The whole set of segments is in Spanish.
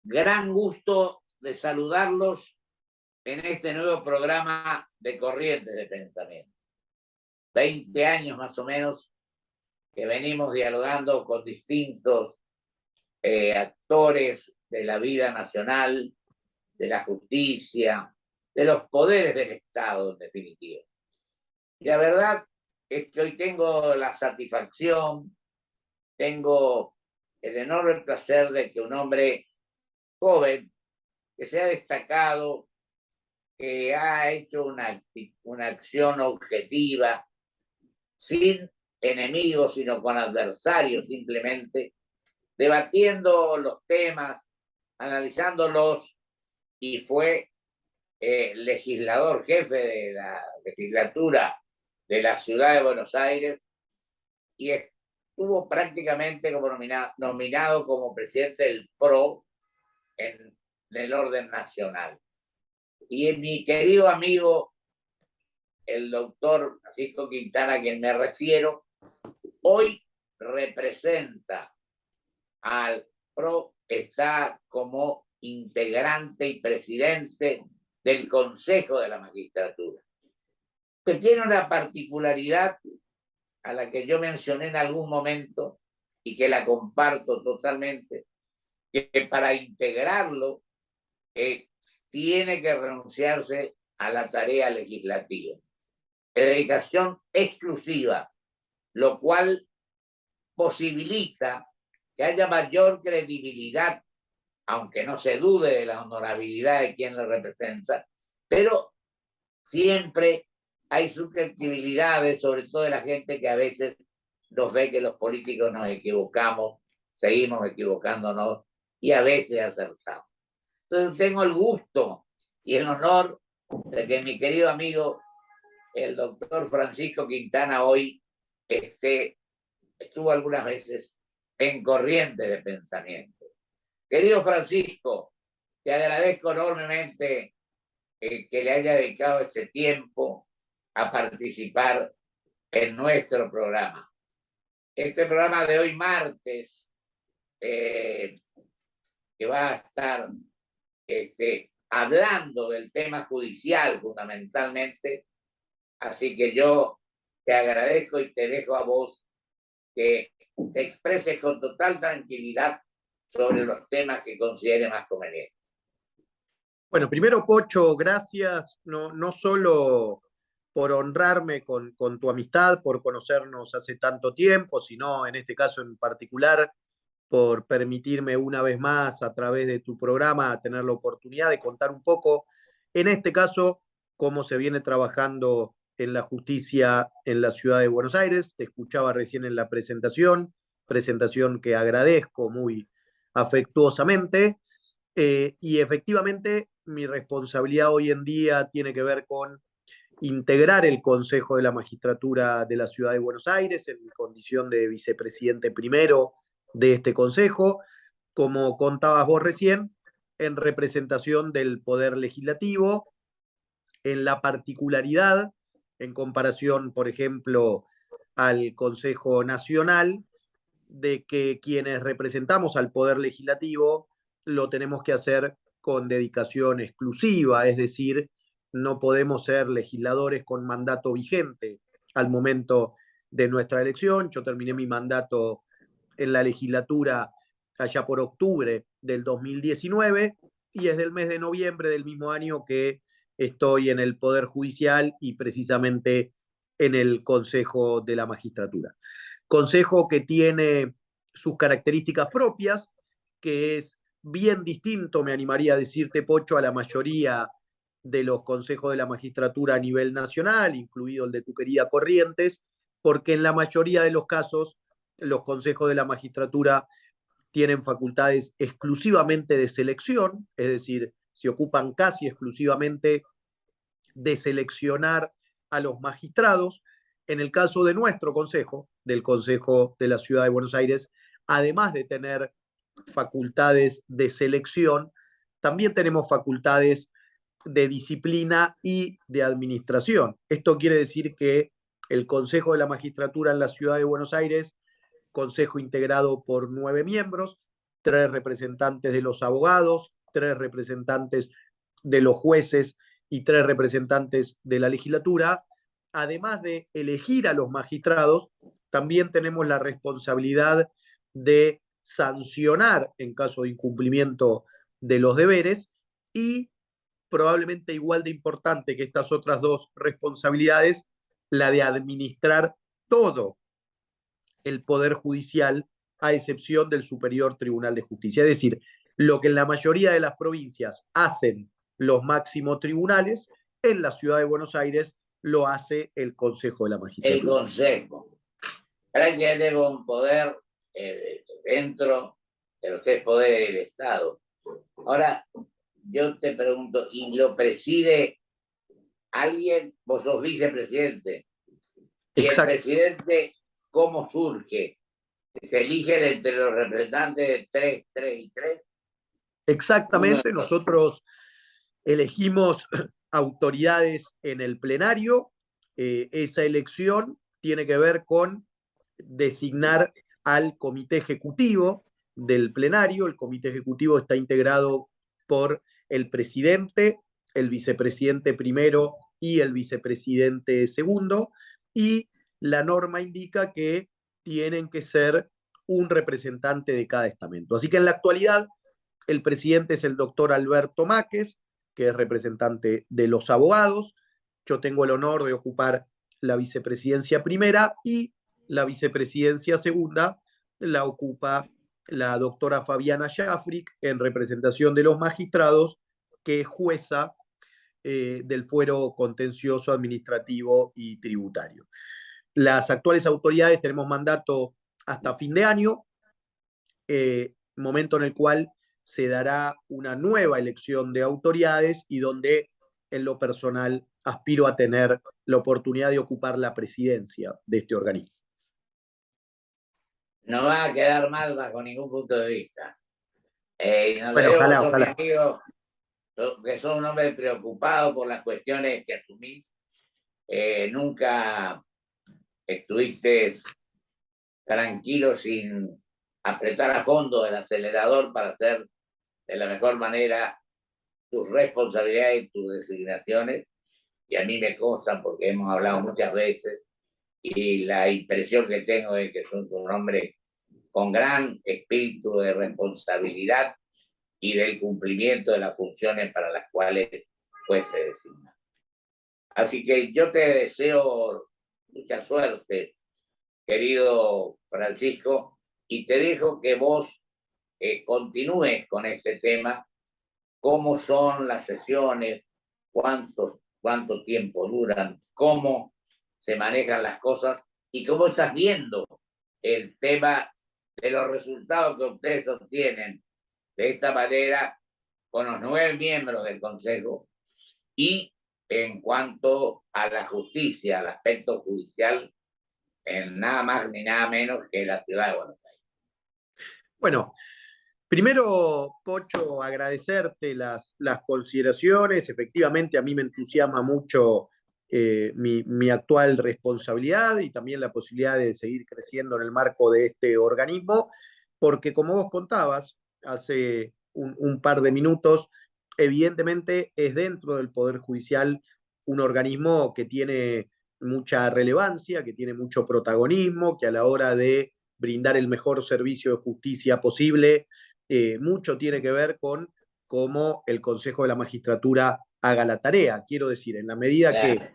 gran gusto de saludarlos en este nuevo programa de Corrientes de Pensamiento. 20 años más o menos que venimos dialogando con distintos actores de la vida nacional, de la justicia, de los poderes del Estado, en definitiva. Y la verdad es que hoy tengo la satisfacción, tengo el enorme placer de que un hombre joven, que se ha destacado, que ha hecho una acción objetiva, sin enemigos, sino con adversarios simplemente, debatiendo los temas, analizándolos, y fue legislador jefe de la legislatura de la ciudad de Buenos Aires y estuvo prácticamente como nominado como presidente del PRO en el orden nacional. Y mi querido amigo, el doctor Francisco Quintana, a quien me refiero, hoy representa al PRO, está como integrante y presidente del Consejo de la Magistratura, que tiene una particularidad a la que yo mencioné en algún momento y que la comparto totalmente, que para integrarlo tiene que renunciarse a la tarea legislativa. Dedicación exclusiva, lo cual posibilita que haya mayor credibilidad, aunque no se dude de la honorabilidad de quien lo representa, pero siempre hay susceptibilidades, sobre todo de la gente que a veces nos ve que los políticos nos equivocamos, seguimos equivocándonos y a veces acertamos. Entonces tengo el gusto y el honor de que mi querido amigo, el doctor Francisco Quintana, hoy estuvo algunas veces en Corrientes de Pensamiento. Querido Francisco, te agradezco enormemente que le haya dedicado este tiempo a participar en nuestro programa. Este programa de hoy martes, que va a estar hablando del tema judicial fundamentalmente, así que yo te agradezco y te dejo a vos que te expreses con total tranquilidad sobre los temas que considere más convenientes. Bueno, primero, Pocho, gracias, no solo por honrarme con tu amistad, por conocernos hace tanto tiempo, sino en este caso en particular por permitirme una vez más a través de tu programa tener la oportunidad de contar un poco, en este caso, cómo se viene trabajando en la justicia en la ciudad de Buenos Aires. Te escuchaba recién en la presentación que agradezco muy afectuosamente, y efectivamente mi responsabilidad hoy en día tiene que ver con integrar el Consejo de la Magistratura de la Ciudad de Buenos Aires en mi condición de vicepresidente primero de este Consejo, como contabas vos recién, en representación del Poder Legislativo, en la particularidad, en comparación, por ejemplo, al Consejo Nacional, de que quienes representamos al Poder Legislativo lo tenemos que hacer con dedicación exclusiva, es decir, no podemos ser legisladores con mandato vigente al momento de nuestra elección. Yo terminé mi mandato en la legislatura allá por octubre del 2019 y es del mes de noviembre del mismo año que estoy en el Poder Judicial y precisamente en el Consejo de la Magistratura. Consejo que tiene sus características propias, que es bien distinto, me animaría a decirte, Pocho, a la mayoría de los consejos de la magistratura a nivel nacional, incluido el de tu querida Corrientes, porque en la mayoría de los casos los consejos de la magistratura tienen facultades exclusivamente de selección, es decir, se ocupan casi exclusivamente de seleccionar a los magistrados. En el caso de nuestro consejo, del Consejo de la Ciudad de Buenos Aires, además de tener facultades de selección, también tenemos facultades de disciplina y de administración. Esto quiere decir que el Consejo de la Magistratura en la Ciudad de Buenos Aires, consejo integrado por 9 miembros, 3 representantes de los abogados, 3 representantes de los jueces y 3 representantes de la legislatura. Además de elegir a los magistrados, también tenemos la responsabilidad de sancionar en caso de incumplimiento de los deberes y, probablemente igual de importante que estas otras 2 responsabilidades, la de administrar todo el Poder Judicial, a excepción del Superior Tribunal de Justicia. Es decir, lo que en la mayoría de las provincias hacen los máximos tribunales, en la ciudad de Buenos Aires lo hace el Consejo de la Magistratura. El Consejo. Prácticamente tengo un poder dentro de los 3 poderes del Estado. Ahora, yo te pregunto, ¿y lo preside alguien? Vos sos vicepresidente. ¿Y Exacto. el presidente cómo surge? ¿Se eligen entre los representantes de 3, 3 y 3? Exactamente, nosotros elegimos autoridades en el plenario. Esa elección tiene que ver con designar al comité ejecutivo del plenario. El comité ejecutivo está integrado por el presidente, el vicepresidente primero y el vicepresidente segundo, y la norma indica que tienen que ser un representante de cada estamento. Así que en la actualidad el presidente es el doctor Alberto Máquez, que es representante de los abogados. Yo tengo el honor de ocupar la vicepresidencia primera y la vicepresidencia segunda la ocupa la doctora Fabiana Schafric en representación de los magistrados, que es jueza del fuero contencioso administrativo y tributario. Las actuales autoridades tenemos mandato hasta fin de año, momento en el cual se dará una nueva elección de autoridades y donde en lo personal aspiro a tener la oportunidad de ocupar la presidencia de este organismo. No va a quedar mal bajo ningún punto de vista. No bueno, veo, ojalá, sos ojalá. mi amigo, que sos un hombre preocupado por las cuestiones que asumís. Nunca estuviste tranquilo sin apretar a fondo el acelerador para hacer de la mejor manera tus responsabilidades y tus designaciones. Y a mí me constan porque hemos hablado muchas veces y la impresión que tengo es que sos un hombre con gran espíritu de responsabilidad y del cumplimiento de las funciones para las cuales fuese designado. Así que yo te deseo mucha suerte, querido Francisco, y te dejo que vos continúes con este tema, cómo son las sesiones, cuánto tiempo duran, cómo se manejan las cosas y cómo estás viendo el tema de los resultados que ustedes obtienen de esta manera con los 9 miembros del Consejo y en cuanto a la justicia, al aspecto judicial, en nada más ni nada menos que la ciudad de Buenos Aires. Bueno, primero, Pocho, agradecerte las consideraciones. Efectivamente, a mí me entusiasma mucho mi actual responsabilidad y también la posibilidad de seguir creciendo en el marco de este organismo, porque como vos contabas hace un par de minutos, evidentemente es dentro del Poder Judicial un organismo que tiene mucha relevancia, que tiene mucho protagonismo, que a la hora de brindar el mejor servicio de justicia posible, mucho tiene que ver con cómo el Consejo de la Magistratura haga la tarea. Quiero decir, en la medida que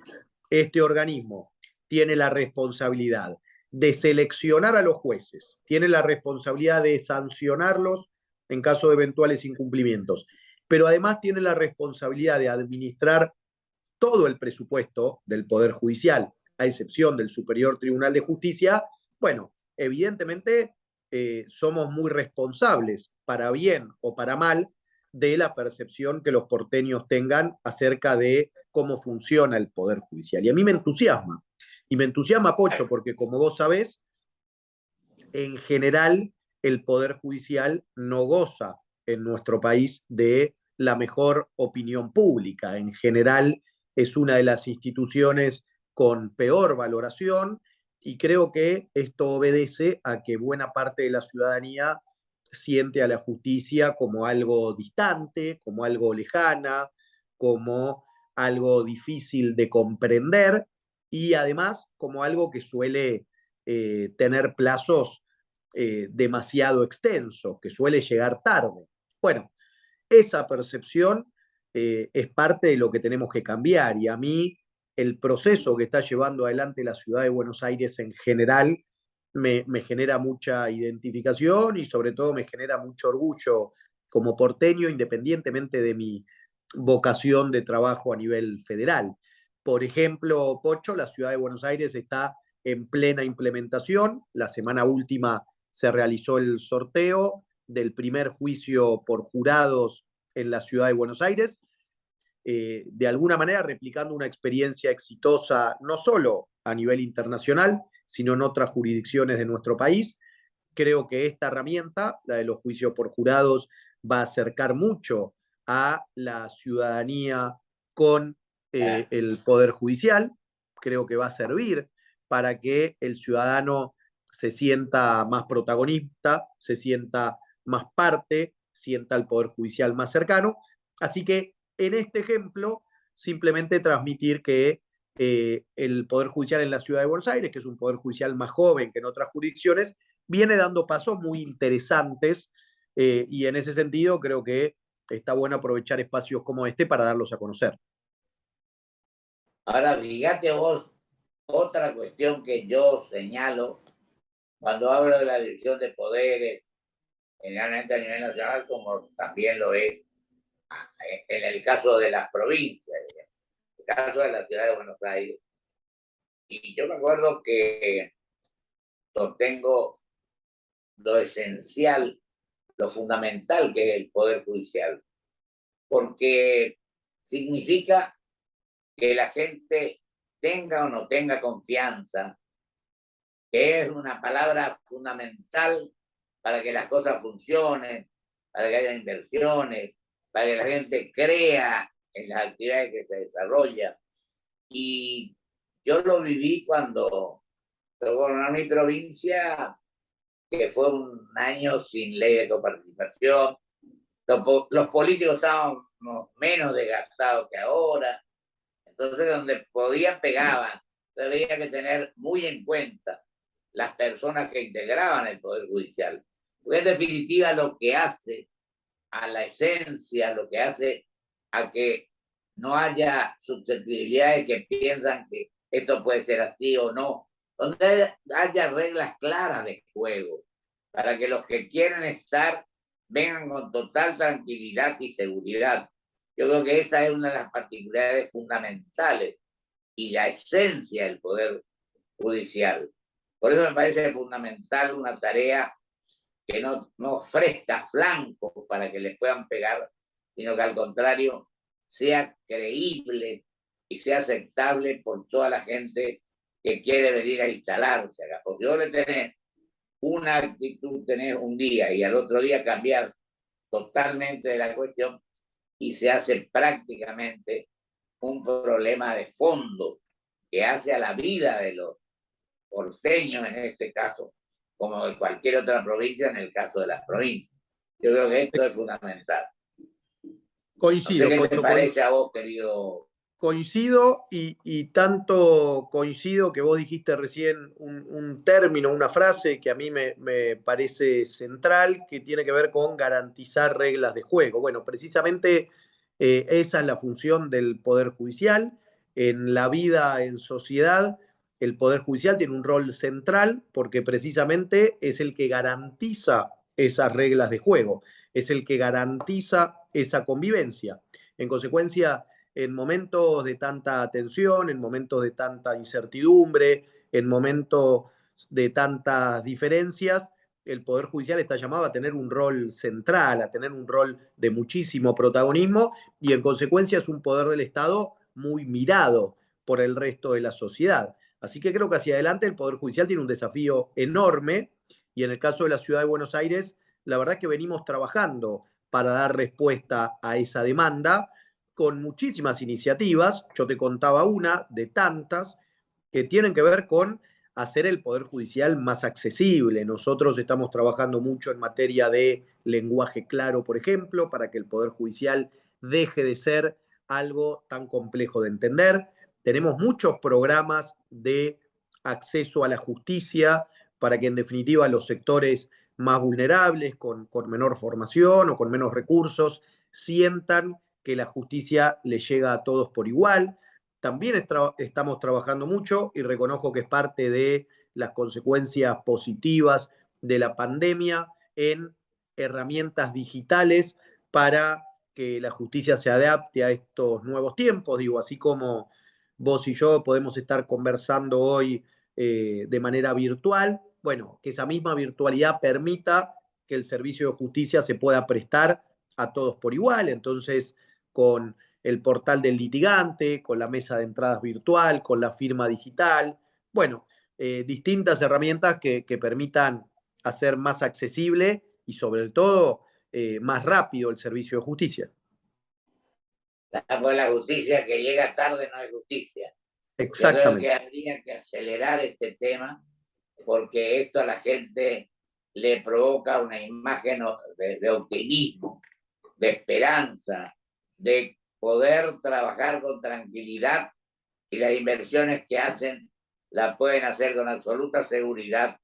este organismo tiene la responsabilidad de seleccionar a los jueces, tiene la responsabilidad de sancionarlos en caso de eventuales incumplimientos, pero además tiene la responsabilidad de administrar todo el presupuesto del Poder Judicial, a excepción del Superior Tribunal de Justicia. Bueno, evidentemente somos muy responsables, para bien o para mal, de la percepción que los porteños tengan acerca de cómo funciona el Poder Judicial. Y a mí me entusiasma. Y me entusiasma, Pocho, porque como vos sabés, en general el Poder Judicial no goza en nuestro país de la mejor opinión pública. En general es una de las instituciones con peor valoración y creo que esto obedece a que buena parte de la ciudadanía siente a la justicia como algo distante, como algo lejana, como algo difícil de comprender y además como algo que suele tener plazos demasiado extensos, que suele llegar tarde. Bueno, esa percepción es parte de lo que tenemos que cambiar y a mí el proceso que está llevando adelante la ciudad de Buenos Aires en general me genera mucha identificación y sobre todo me genera mucho orgullo como porteño, independientemente de mi vocación de trabajo a nivel federal. Por ejemplo, Pocho, la ciudad de Buenos Aires está en plena implementación. La semana última se realizó el sorteo del primer juicio por jurados en la ciudad de Buenos Aires, de alguna manera replicando una experiencia exitosa no solo a nivel internacional, sino en otras jurisdicciones de nuestro país. Creo que esta herramienta, la de los juicios por jurados, va a acercar mucho a la ciudadanía con el Poder Judicial. Creo que va a servir para que el ciudadano se sienta más protagonista, se sienta más parte, sienta el Poder Judicial más cercano. Así que en este ejemplo, simplemente transmitir que el Poder Judicial en la Ciudad de Buenos Aires, que es un Poder Judicial más joven que en otras jurisdicciones, viene dando pasos muy interesantes y en ese sentido creo que está bueno aprovechar espacios como este para darlos a conocer. Ahora, fíjate vos, otra cuestión que yo señalo cuando hablo de la división de poderes, generalmente a nivel nacional, como también lo es en el caso de las provincias, en el caso de la ciudad de Buenos Aires. Y yo me acuerdo que sostengo lo esencial, lo fundamental que es el Poder Judicial, porque significa que la gente tenga o no tenga confianza, que es una palabra fundamental para que las cosas funcionen, para que haya inversiones, para que la gente crea en las actividades que se desarrollan. Y yo lo viví cuando gobernar mi provincia, que fue un año sin ley de coparticipación. Los políticos estaban menos desgastados que ahora. Entonces, donde podían, pegaban. Entonces, había que tener muy en cuenta las personas que integraban el Poder Judicial. Porque en definitiva lo que hace a la esencia, lo que hace a que no haya susceptibilidades que piensan que esto puede ser así o no, donde haya reglas claras de juego, para que los que quieren estar vengan con total tranquilidad y seguridad. Yo creo que esa es una de las particularidades fundamentales y la esencia del Poder Judicial. Por eso me parece fundamental una tarea que no ofrezca flancos para que les puedan pegar, sino que al contrario sea creíble y sea aceptable por toda la gente que quiere venir a instalarse acá. Porque yo le tenés una actitud, tenés un día y al otro día cambiar totalmente de la cuestión y se hace prácticamente un problema de fondo que hace a la vida de los porteños en este caso, como de cualquier otra provincia en el caso de las provincias. Yo creo que esto es fundamental. Coincido, no sé qué Pocho, te parece a vos, querido. Coincido y tanto coincido que vos dijiste recién un término, una frase que a mí me parece central, que tiene que ver con garantizar reglas de juego. Bueno, precisamente esa es la función del Poder Judicial. En la vida en sociedad, el Poder Judicial tiene un rol central porque precisamente es el que garantiza esas reglas de juego, es el que garantiza esa convivencia. En consecuencia, en momentos de tanta tensión, en momentos de tanta incertidumbre, en momentos de tantas diferencias, el Poder Judicial está llamado a tener un rol central, a tener un rol de muchísimo protagonismo y en consecuencia es un poder del Estado muy mirado por el resto de la sociedad. Así que creo que hacia adelante el Poder Judicial tiene un desafío enorme y en el caso de la Ciudad de Buenos Aires, la verdad es que venimos trabajando para dar respuesta a esa demanda con muchísimas iniciativas. Yo te contaba una de tantas que tienen que ver con hacer el Poder Judicial más accesible. Nosotros estamos trabajando mucho en materia de lenguaje claro, por ejemplo, para que el Poder Judicial deje de ser algo tan complejo de entender. Tenemos muchos programas de acceso a la justicia para que en definitiva los sectores más vulnerables, con menor formación o con menos recursos, sientan que la justicia les llega a todos por igual. También estamos trabajando mucho y reconozco que es parte de las consecuencias positivas de la pandemia en herramientas digitales para que la justicia se adapte a estos nuevos tiempos. Digo, así como vos y yo podemos estar conversando hoy de manera virtual, bueno, que esa misma virtualidad permita que el servicio de justicia se pueda prestar a todos por igual. Entonces, con el portal del litigante, con la mesa de entradas virtual, con la firma digital, bueno, distintas herramientas que permitan hacer más accesible y sobre todo más rápido el servicio de justicia. La justicia que llega tarde no es justicia. Yo creo que Exactamente. habría que acelerar este tema porque esto a la gente le provoca una imagen de optimismo, de esperanza, de poder trabajar con tranquilidad y las inversiones que hacen las pueden hacer con absoluta seguridad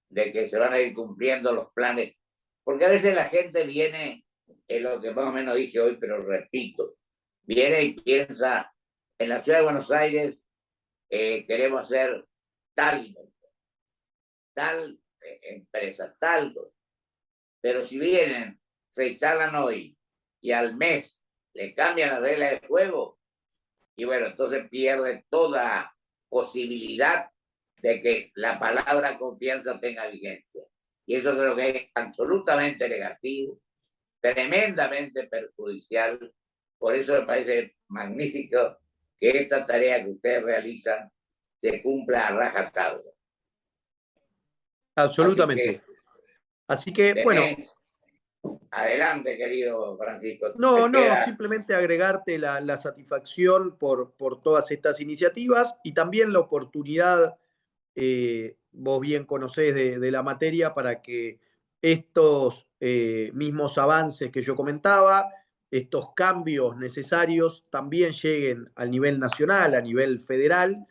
de que se van a ir cumpliendo los planes. Porque a veces la gente viene, es lo que más o menos dije hoy, pero repito, viene y piensa, en la ciudad de Buenos Aires queremos hacer tal, tal empresa, tal, pero si vienen, se instalan hoy y al mes le cambian las reglas de juego, y bueno, entonces pierde toda posibilidad de que la palabra confianza tenga vigencia. Y eso creo que es absolutamente negativo, tremendamente perjudicial. Por eso me parece magnífico que esta tarea que ustedes realizan se cumpla a rajatabla. Absolutamente. Así que bueno. Adelante, querido Francisco. No, simplemente agregarte la satisfacción por todas estas iniciativas y también la oportunidad, vos bien conocés de la materia, para que estos mismos avances que yo comentaba, estos cambios necesarios, también lleguen al nivel nacional, a nivel federal,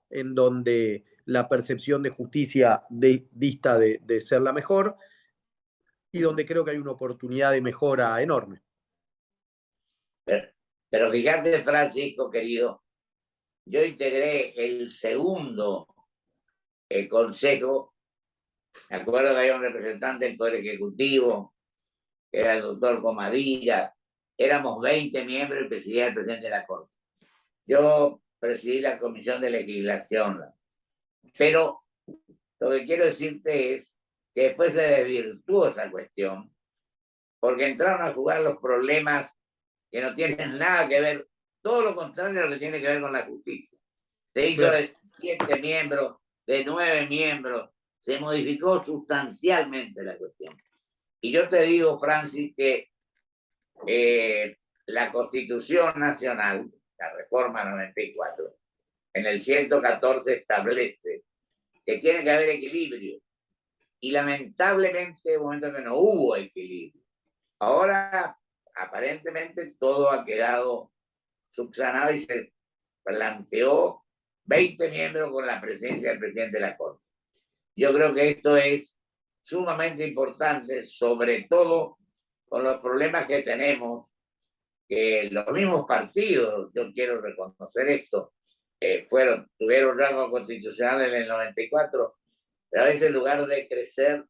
en donde la percepción de justicia dista de ser la mejor y donde creo que hay una oportunidad de mejora enorme. Pero fíjate, Francisco, querido, yo integré el segundo consejo. Me acuerdo que había un representante del Poder Ejecutivo, que era el doctor Comadilla. Éramos 20 miembros y presidía el presidente de la Corte. Yo presidí la Comisión de Legislación. Pero lo que quiero decirte es que después se desvirtuó esa cuestión, porque entraron a jugar los problemas que no tienen nada que ver, todo lo contrario a lo que tiene que ver con la justicia. Se hizo de 7 miembros, de 9 miembros, se modificó sustancialmente la cuestión. Y yo te digo, Francis, que la Constitución Nacional, la Reforma 94, en el 114 establece que tiene que haber equilibrio. Y lamentablemente, en un momento que no hubo equilibrio. Ahora, aparentemente, todo ha quedado subsanado y se planteó 20 miembros con la presencia del presidente de la Corte. Yo creo que esto es sumamente importante, sobre todo con los problemas que tenemos, que los mismos partidos, yo quiero reconocer esto, tuvieron rango constitucional en el 94, pero a veces en lugar de crecer,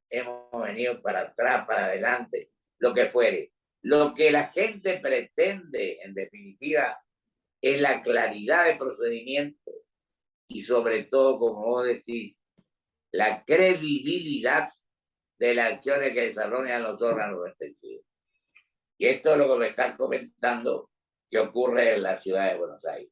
hemos venido para atrás, para adelante, lo que fuere. Lo que la gente pretende, en definitiva, es la claridad de procedimiento y sobre todo, como vos decís, la credibilidad de las acciones que desarrollan los órganos respectivos. Y esto es lo que me están comentando que ocurre en la ciudad de Buenos Aires.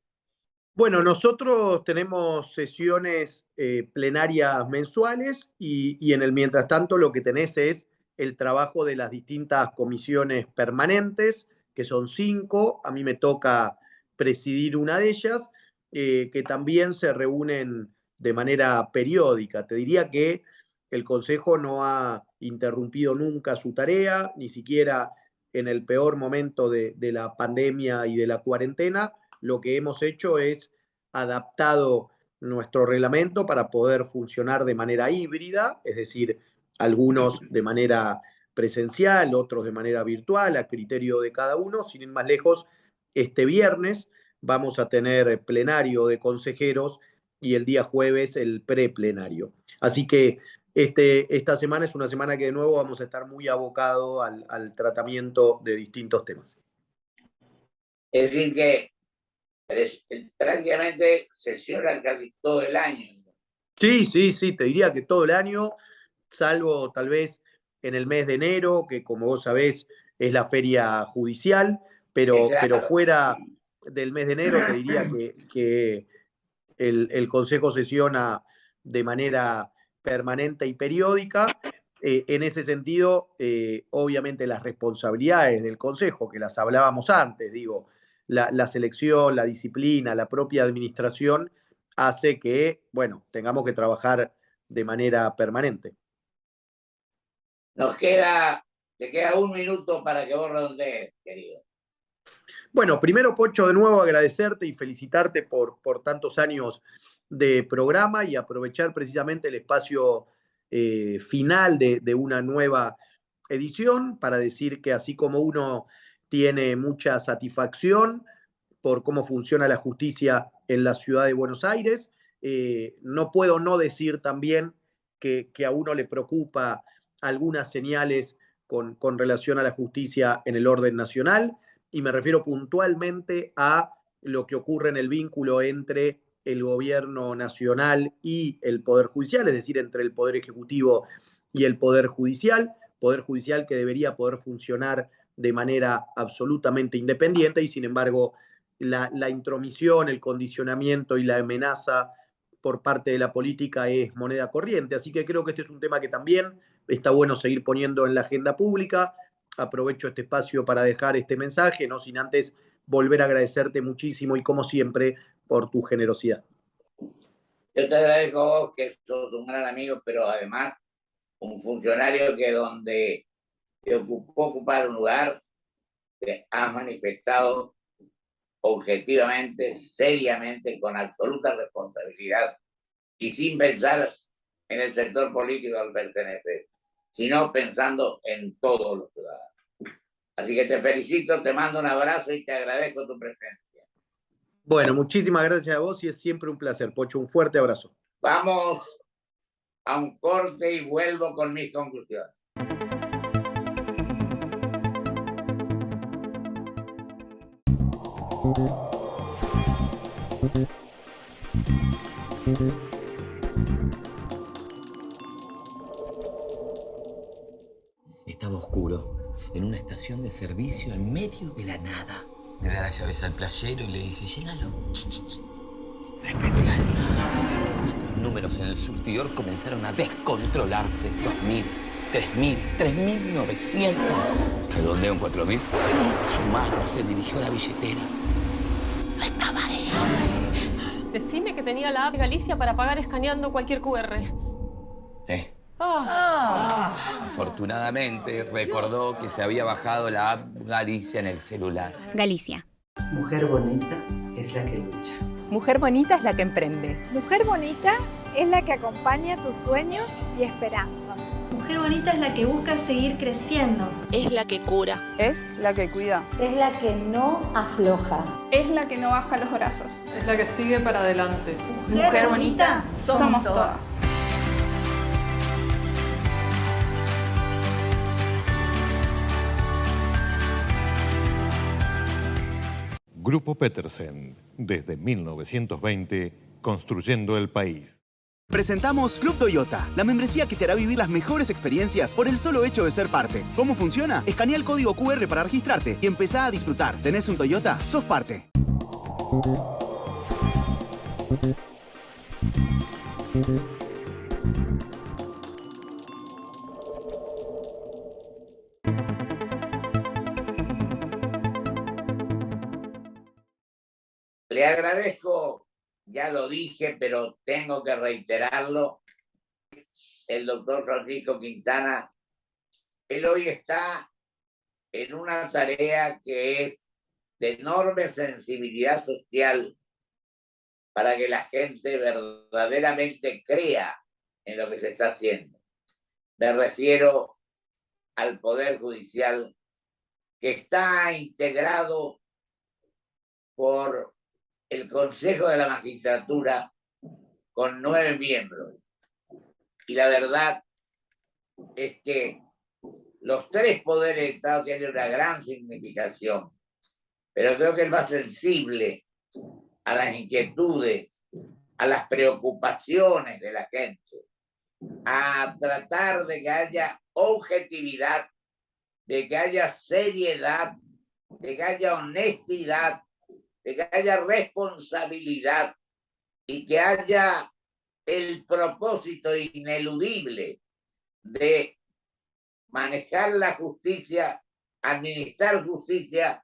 Bueno, nosotros tenemos sesiones plenarias mensuales y en el mientras tanto lo que tenés es el trabajo de las distintas comisiones permanentes, que son 5. A mí me toca presidir una de ellas, que también se reúnen de manera periódica. Te diría que el Consejo no ha interrumpido nunca su tarea, ni siquiera en el peor momento de la pandemia y de la cuarentena. Lo que hemos hecho es adaptado nuestro reglamento para poder funcionar de manera híbrida, es decir, algunos de manera presencial, otros de manera virtual, a criterio de cada uno. Sin ir más lejos, este viernes vamos a tener plenario de consejeros y el día jueves el preplenario. Así que esta semana es una semana que de nuevo vamos a estar muy abocados al tratamiento de distintos temas. Es decir, que prácticamente sesiona casi todo el año. Sí, te diría que todo el año, salvo tal vez en el mes de enero, que como vos sabés es la feria judicial, pero fuera del mes de enero te diría que el Consejo sesiona de manera permanente y periódica. En ese sentido, obviamente las responsabilidades del Consejo, que las hablábamos antes, digo, la selección, la disciplina, la propia administración, hace que, bueno, tengamos que trabajar de manera permanente. Te queda un minuto para que vos redondees, querido. Bueno, primero, Pocho, de nuevo agradecerte y felicitarte por tantos años de programa y aprovechar precisamente el espacio final de una nueva edición para decir que así como uno tiene mucha satisfacción por cómo funciona la justicia en la ciudad de Buenos Aires, no puedo no decir también que a uno le preocupa algunas señales con relación a la justicia en el orden nacional, y me refiero puntualmente a lo que ocurre en el vínculo entre el gobierno nacional y el Poder Judicial, es decir, entre el Poder Ejecutivo y el Poder Judicial que debería poder funcionar de manera absolutamente independiente, y sin embargo la intromisión, el condicionamiento y la amenaza por parte de la política es moneda corriente. Así que creo que este es un tema que también está bueno seguir poniendo en la agenda pública. Aprovecho este espacio para dejar este mensaje, no sin antes volver a agradecerte muchísimo y como siempre por tu generosidad. Yo te agradezco a vos, que sos un gran amigo, pero además un funcionario que donde te ocupó ocupar un lugar, te has manifestado objetivamente, seriamente, con absoluta responsabilidad y sin pensar en el sector político al pertenecer, sino pensando en todos los ciudadanos. Así que te felicito, te mando un abrazo y te agradezco tu presencia. Bueno, muchísimas gracias a vos y es siempre un placer, Pocho. Un fuerte abrazo. Vamos a un corte y vuelvo con mis conclusiones. Estaba oscuro, en una estación de servicio en medio de la nada. Le da las llaves al playero y le dice, llénalo. Especial. Los números en el surtidor comenzaron a descontrolarse. 2.000, 3.000, 3.900. Redondeo en 4.000. Su mano se dirigió a la billetera. No estaba ahí. Decime que tenía la app Galicia para pagar escaneando cualquier QR. Sí. Afortunadamente, recordó que se había bajado la app Galicia en el celular. Galicia. Mujer bonita es la que lucha. Mujer bonita es la que emprende. Mujer bonita es la que acompaña tus sueños y esperanzas. Mujer bonita es la que busca seguir creciendo. Es la que cura. Es la que cuida. Es la que no afloja. Es la que no baja los brazos. Es la que sigue para adelante. Mujer bonita somos todas. Grupo Petersen, desde 1920, construyendo el país. Presentamos Club Toyota, la membresía que te hará vivir las mejores experiencias por el solo hecho de ser parte. ¿Cómo funciona? Escanea el código QR para registrarte y empezá a disfrutar. ¿Tenés un Toyota? ¡Sos parte! Le agradezco ya lo dije, pero tengo que reiterarlo, el doctor Francisco Quintana, él hoy está en una tarea que es de enorme sensibilidad social para que la gente verdaderamente crea en lo que se está haciendo. Me refiero al Poder Judicial, que está integrado por el Consejo de la Magistratura con 9 miembros. Y la verdad es que los 3 poderes de Estado tienen una gran significación, pero creo que el más sensible a las inquietudes, a las preocupaciones de la gente, a tratar de que haya objetividad, de que haya seriedad, de que haya honestidad, de que haya responsabilidad y que haya el propósito ineludible de manejar la justicia, administrar justicia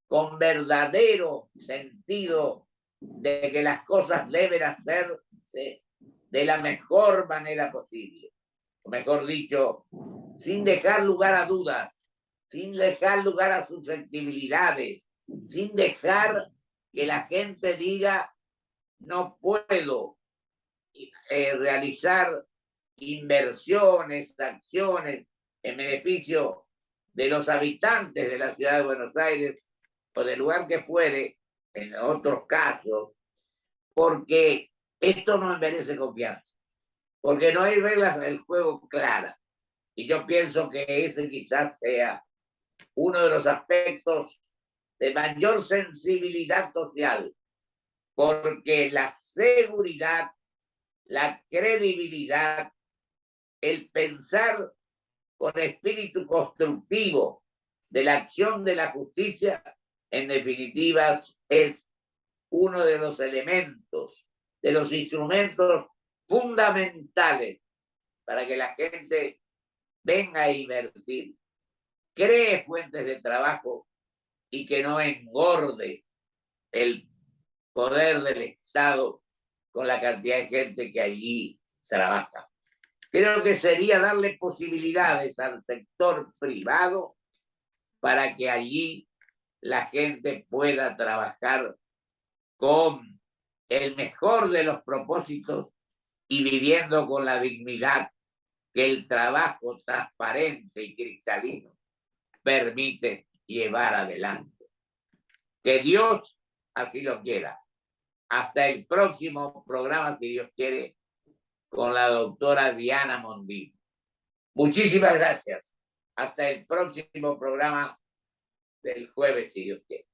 con verdadero sentido de que las cosas deben hacerse de la mejor manera posible. O mejor dicho, sin dejar lugar a dudas, sin dejar lugar a susceptibilidades, sin dejar que la gente diga no puedo realizar inversiones, acciones en beneficio de los habitantes de la ciudad de Buenos Aires o del lugar que fuere, en otros casos, porque esto no merece confianza, porque no hay reglas del juego claras. Y yo pienso que ese quizás sea uno de los aspectos de mayor sensibilidad social, porque la seguridad, la credibilidad, el pensar con espíritu constructivo de la acción de la justicia, en definitiva, es uno de los elementos, de los instrumentos fundamentales para que la gente venga a invertir, cree fuentes de trabajo y que no engorde el poder del Estado con la cantidad de gente que allí trabaja. Creo que sería darle posibilidades al sector privado para que allí la gente pueda trabajar con el mejor de los propósitos y viviendo con la dignidad que el trabajo transparente y cristalino permite llevar adelante. Que Dios así lo quiera. Hasta el próximo programa, si Dios quiere, con la doctora Diana Mondino. Muchísimas gracias. Hasta el próximo programa del jueves, si Dios quiere.